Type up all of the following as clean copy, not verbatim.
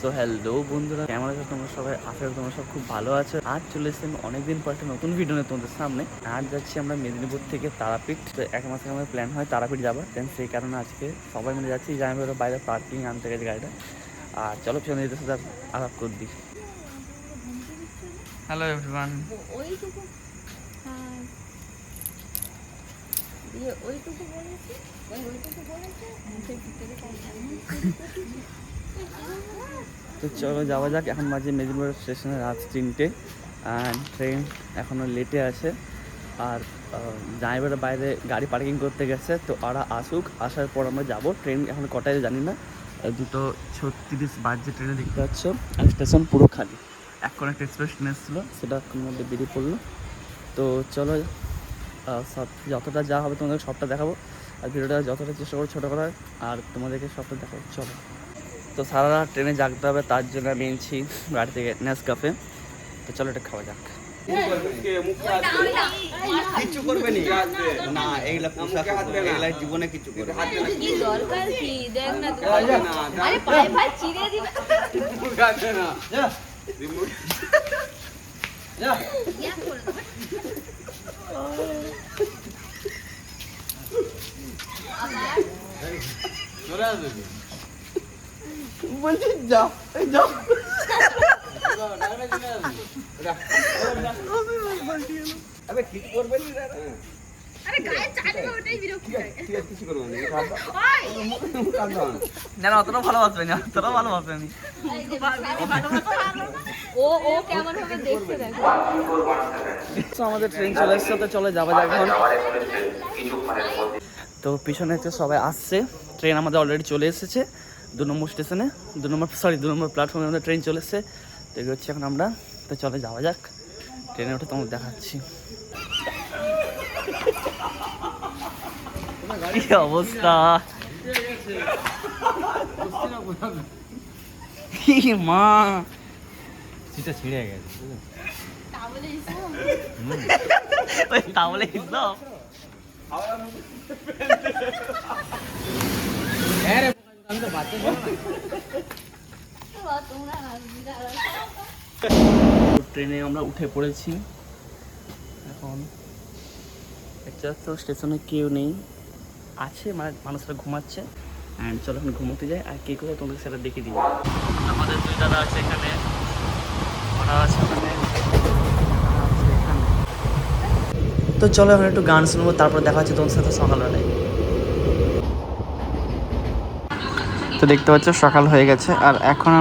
তো হ্যালো বন্ধুরা, কেমন আছো তোমরা সবাই? আশা করি তোমরা সব খুব ভালো আছো। আজ চলে এসেছি আমি অনেকদিন পর একটা নতুন ভিডিও নিয়ে তোমাদের সামনে। আজ যাচ্ছি আমরা মেদিনীপুর থেকে তারাপীঠ। তো এক মাসের আমাদের প্ল্যান হয় তারাপীঠ যাবার, দেন সেই কারণে আজকে সবাই মিলে যাচ্ছি। যে আমি বাইরে পার্কিং আনতে গেছি গাড়িটা। আর চলো পিছনে যেতে সাথে আলাপ করে দিই। Hello everyone. তো চলো যাওয়া যাক। এখন বাজে মেদিনীপুর স্টেশনে রাত 3টে, অ্যান্ড ট্রেন এখনও লেটে আছে। আর ড্রাইভারের বাইরে গাড়ি পার্কিং করতে গেছে, তো ওরা আসুক, আসার পর আমরা যাবো। ট্রেন এখন কটায় জানি না, 2:36 বাজে ট্রেনে দেখতে পাচ্ছ। আর স্টেশন পুরো খালি। এখন একটা এক্সপ্রেস ট্রেন এসেছিলো, সেটা কোনো মধ্যে বেরিয়ে পড়লো। তো চলো সব যতটা যা হবে তোমাদের সবটা দেখাবো। আর ভিডিওটা যতটা চেষ্টা করো ছোটো করার, আর তোমাদেরকে সবটা দেখাবো। চলো। তো সারা রাত ট্রেনে জাগতে হবে, তার জন্য আমি এনেছি গাড়ি থেকে নেসকাফে। তো চলো এটা খাওয়া যাক। কিছু করবে না, এইগুলা এইগুলা জীবনে কিছু করবে বলছি যাও যাও। কিছু করবেন না, অতটা ভালোবাসবে না, অতটা ভালোবাসবে আমি। আমাদের ট্রেন চলে এসছে, তো চলে যাওয়া যাক এখন। তো পিছনে হচ্ছে সবাই আসছে। ট্রেন আমাদের অলরেডি চলে এসেছে 2 নম্বর স্টেশনে, 2 নম্বর প্ল্যাটফর্মে আমাদের ট্রেন চলে এসছে। তো এগোচ্ছি এখন আমরা। তো চলে যাওয়া যাক, ট্রেনে উঠে তোমাদের দেখাচ্ছি কি অবস্থা। মা সেটা ছিঁড়ে গেছে তাহলে ট্রেনে আমরা উঠে পড়েছি। এখন একটা তো স্টেশনে কেউ নেই, আছে মানে মানুষরা ঘুমাচ্ছে। অ্যান্ড চলো এখন ঘুমোতে যাই। আর কে কোথায় তোমাদের সেটা দেখে দিই। আমাদের 2 দাদা আছে এখানে, ওরা আছে ওখানে। তো চলো এখন একটু গান শুনবো, তারপর দেখা হচ্ছে তোমার সাথে সকালবেলায়। তো দেখতে পাচ্ছ সকাল হয়ে গেছে, আর এখন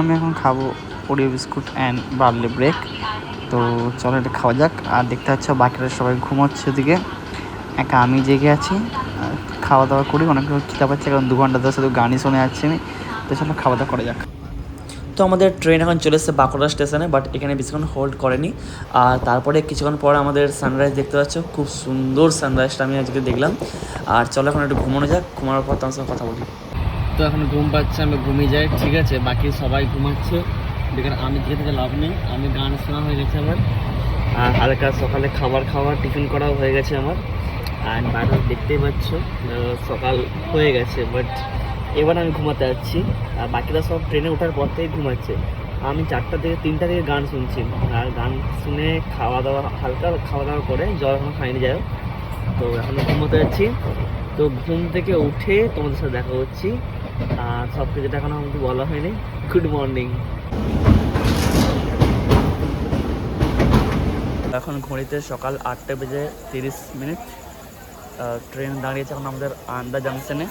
খাবো Oreo biscuit and barley break. তো চলো এটা খাওয়া যাক। আর দেখতে পাচ্ছ বাকিরা সবাই ঘুমোচ্ছে ওদিকে, একা আমি জেগে আছি। খাওয়া দাওয়া করি, অনেক খিদা পাচ্ছে, কারণ 2 ঘন্টা ধরে শুধু গানই শুনে যাচ্ছি আমি। তো চলো খাওয়া দাওয়া করা যাক। তো আমাদের ট্রেন এখন চলে এসেছে বাঁকুড়া স্টেশনে, বাট এখানে বেশিক্ষণ হোল্ড করেনি। আর তারপরে কিছুক্ষণ পর আমাদের সানরাইজ দেখতে পাচ্ছ, খুব সুন্দর সানরাইজটা আমি আজকে দেখলাম। আর চলো এখন একটু ঘুমানো যাক, ঘুমানোর পর তোমার সঙ্গে কথা বলি। তো এখন ঘুম পাচ্ছে, আমি ঘুমিয়ে যাই, ঠিক আছে। বাকি সবাই ঘুমাচ্ছে, বেকার আমি থেকে লাভ নেই। আমি গান শোনা হয়ে গেছে আমার, আর হালকা সকালে খাওয়া টিফিন করাও হয়ে গেছে আমার। আর বাইরে দেখতেই পাচ্ছ সকাল হয়ে গেছে, বাট এবার আমি ঘুমাতে যাচ্ছি। আর বাকিরা সব ট্রেনে ওঠার পর থেকে ঘুমাচ্ছে। আমি 4টা থেকে 3টা থেকে গান শুনছি, আর গান শুনে হালকা খাওয়া দাওয়া করে, জল এখনো খাইনি যাই। তো এখন ঘুমোতে যাচ্ছি। তো ঘুম থেকে উঠে তোমাদের সাথে দেখা হচ্ছি। আর সব কিছুটা এখনো আমাকে বলা হয়নি। Good morning. এখন ঘড়িতে সকাল 8:30। ট্রেন দাঁড়িয়েছে এখন আমাদের আন্দা জাংশনে,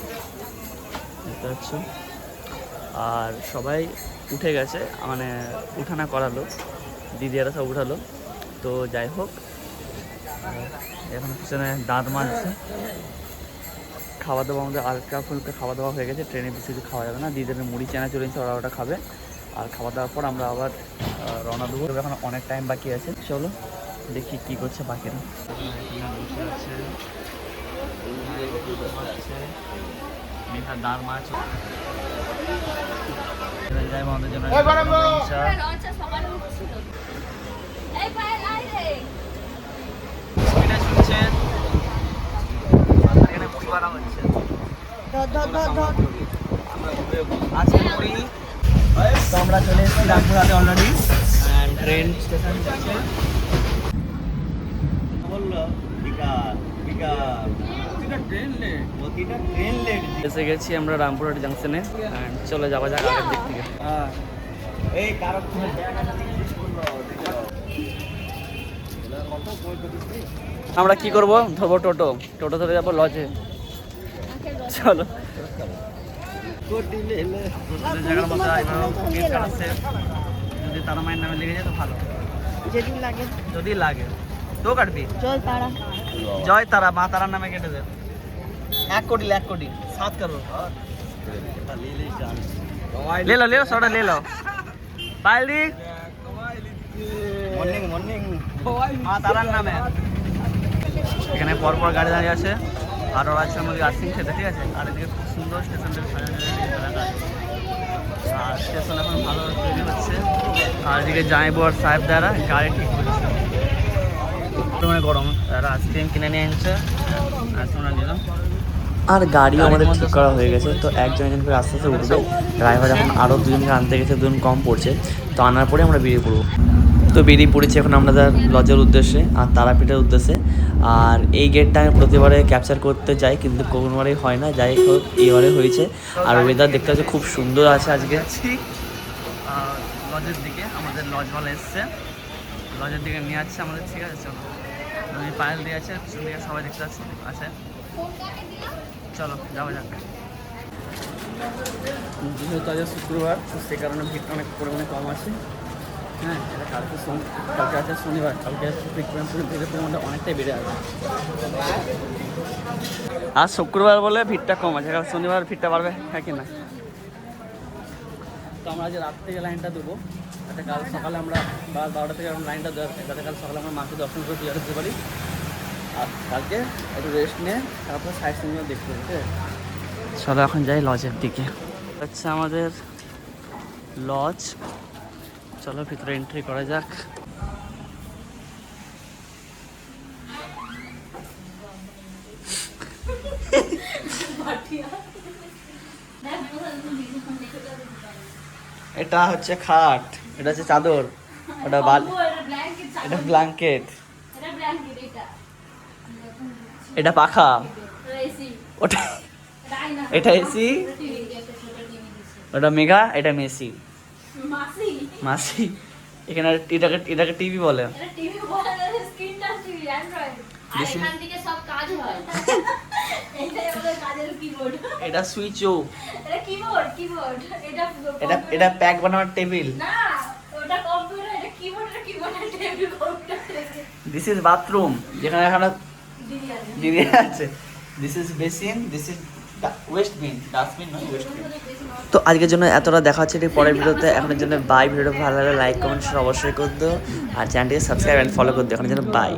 দেখতে পাচ্ছ। আর সবাই উঠে গেছে, মানে উঠানা করালো, দিদিরা সব উঠালো। তো যাই হোক, এখন পিছনে দাঁত মাজছে। খাওয়া দাওয়া আমাদের হালকা ফুলকা খাওয়া দাওয়া হয়ে গেছে। ট্রেনে বেশি কিছু খাওয়া যাবে না, দিদিদের মুড়ি চেনা চলেছে, ওরা ওটা খাবে। আর খাওয়া দাওয়ার পর আমরা আবার রওনা দেবো। এখন অনেক টাইম বাকি আছে, চলো দেখি কি করছে বাকিরা। দাঁড় মাছ আমাদের জন্য এখানে মুড়ি বানা হচ্ছে, আছে মুড়ি তো আমরা চলে এসেছি রামপুরহাটে অলরেডি ট্রেন স্টেশন থেকে বললো বিকাল বিকাল প্রতিটা ট্রেন লেট এসে গেছি আমরা রামপুরহাট জাংশনে চলে যাওয়া যাক আগের দিক থেকে। এই কারো কোনো জায়গা আমরা কি করব, ধরবো টোটো, টোটো ধরে যাবো লজে। চলো জায়গার মধ্যে যদি তারা মায়ের নামে লেগে যায় তো ভালো, যদি লাগে তো কাটবি। জয় তারা, মা তারার নামে কেটে দে। 1 কোটি 1 কোটি 7 করো। ले लो सोडा ले लो पायल दी মর্নিং মর্নিং মা তারার নামে। এখানে পরপর গাড়ি দাঁড়িয়ে আছে আর ওরা আছে আমাদের আর্সিং খেতে, ঠিক আছে। আর এদিকে খুব সুন্দর স্টেশনটা সাজানো এলাকা, আর স্টেশন এখন ভালো তৈরি হচ্ছে। আর এদিকে জামাইবু আর সাহেব দ্বারা গাড়ি ঠিক করছে। মানে গরম, তারা আইসক্রিম কিনে নিয়ে এনেছে, আইসক্রিম নিলাম। আর গাড়িও আমাদের ঠিক করা হয়ে গেছে, তো একজন করে আস্তে আস্তে উঠবে। ড্রাইভার এখন আরও দুজনকে আনতে গেছে, দুজন কম পড়ছে, তো আনার পরে আমরা বেরিয়ে পড়বো। তো বেরিয়ে পড়েছি এখন আমরা লজের উদ্দেশ্যে আর তারাপীঠের উদ্দেশ্যে। আর এই গেটটা আমি প্রতিবারে ক্যাপচার করতে যাই, কিন্তু কোনোবারেই হয় না, যাই হোক এবারে হয়েছে। আর ওয়েদার দেখতে হচ্ছে খুব সুন্দর আছে আজকে। লজের দিকে আমাদের লজওয়ালা এসছে, লজের দিকে নিয়ে যাচ্ছে আমাদের, ঠিক আছে। চলো, আমি পায়েল দিয়ে আছে, সবাই দেখতে পাচ্ছি আছে। চলো যাওয়া যাক। যেহেতু আজ শুক্রবার, তো সে কারণে ভিড়টা অনেক পরিমাণে কম আছে। হ্যাঁ, এটা কালকে আছে শনিবার, কালকে ভিড়ের পরিমাণটা অনেকটাই বেড়ে আসবে। আর শুক্রবার বলে ভিড়টা কম আছে, কারণ শনিবার ভিড়টা বাড়বে, হ্যাঁ কি না। তো আমরা আজ রাত থেকে লাইনটা দেবো, যাতে কাল সকালে আমরা 12টা থেকে লাইনটা দেওয়া, যাতে কাল সকালে আমরা মাকে দর্শন করে পূজা করতে পারি। আর কালকে একটু রেস্ট নিয়ে তারপর সাইড সিনগুলো দেখতে হবে, ঠিক আছে। চলো এখন যাই লজের দিকে। আচ্ছা আমাদের লজ, চলো ভিতরে এন্ট্রি করা যাক। এটা হচ্ছে খাট, এটা হচ্ছে চাদর, ওটা এটা ব্ল্যাঙ্কেট, এটা পাখা, ওটা এটা এসি, ওটা মেঘা, এটা মেসি মাসি। এখানে এটাকে টিভি বলে। এটা সুইচ ও, এটা প্যাক বানানোর টেবিল। দিস ইজ বাথরুম, যেখানে এখানে দিদি আছে। This is basin, this is waste bin, dustbin নয়, ওয়েস্ট বিন। তো আজকের জন্য এতটা দেখা হচ্ছে ঠিক পরের ভিডিওতে। এখনের জন্য বাই। ভিডিওটা ভালো লাগলে লাইক কমেন্ট অবশ্যই করে দিও, আর চ্যানেলটিকে সাবস্ক্রাইব অ্যান্ড ফলো করে দিও। এখনের জন্য বাই।